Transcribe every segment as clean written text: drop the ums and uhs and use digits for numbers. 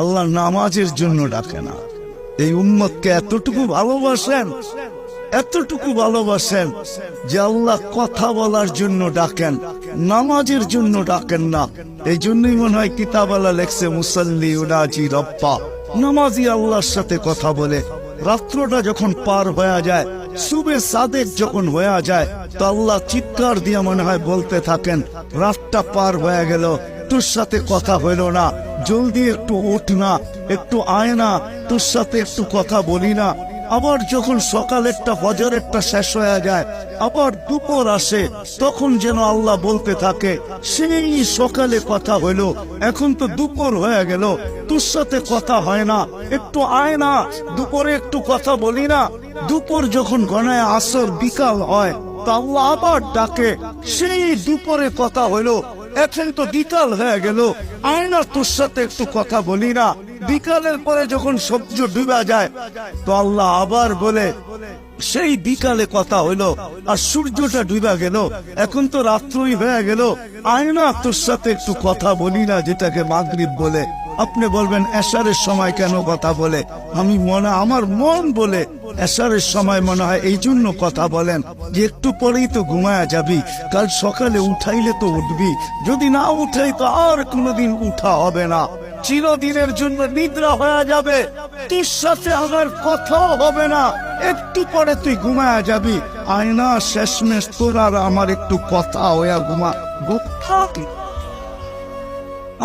আল্লাহ নামাজের জন্য ডাকে না। এই উম্মতকে এতটুকু ভালোবাসেন যে আল্লাহ কথা বলার জন্য ডাকেন, নামাজের জন্য ডাকেন না। এই জন্যই মনে হয় কিতাবালা লেখছে মুসাল্লি উনাজি রব্বা, নামাজি আল্লাহর সাথে কথা বলে। রাত্রটা যখন পার হয়ে যায়, সুবে সাদেক যখন হয়ে যায়, তো আল্লাহ চিৎকার দিয়ে মনে হয় বলতে থাকেন, রাতটা পার হয়ে গেল, তোর সাথে কথা হইল না, জলদি একটু উঠ না, একটু আয় না, তোর সাথে একটু কথা বলি না। আবার যখন সকালেরটা ফজরেরটা শেষ হয়ে যায়, আবার দুপুর আসে, তখন যেন আল্লাহ বলতে থাকে, সেই সকালে কথা হইল, এখন তো দুপুর হয়ে গেল, তোর সাথে কথা হয় না, একটু আয় না, দুপুরে একটু কথা বলি না। দুপুর যখন গণায় আসর বিকাল হয়, তো আল্লাহ আবার ডাকে, সেই দুপুরে কথা হইল, এখন তো বিকাল হয়ে গেল, আয় না, তোর সাথে একটু কথা বলি না। বিকালের পরে যখন সূর্য ডুবে যায়, তো আল্লাহ আবার বলে, সেই বিকালে কথা হইলো, আর সূর্যটা ডুবে গেল, এখন তো রাত্রই হয়ে গেল, আয় না, তোর সাথে একটু কথা বলি না, যেটাকে মাগরিব বলে। আপনি বলবেন এশারের সময় কেন কথা বলে? আমার মন বলে এশারের সময় মনে হয় এই জন্য কথা বলেন যে একটু পরেই তো ঘুমায়া যাবি, কাল সকালে উঠাইলে তো উঠবি, যদি না উঠাই তো আর কোনোদিন উঠা হবে না, চিরদিনের জন্য নিদ্রা হয়ে যাবে, তোর সাথে আমার কথাও হবে না, একটু পরে তুই ঘুমায়া যাবি, আয়না শেষমেশ তোর আর আমার একটু কথা হইয়া ঘুমা।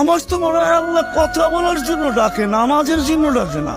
আমার তো মনে হয় আল্লাহ কথা বলার জন্য ডাকে, নামাজের জন্য ডাকে না।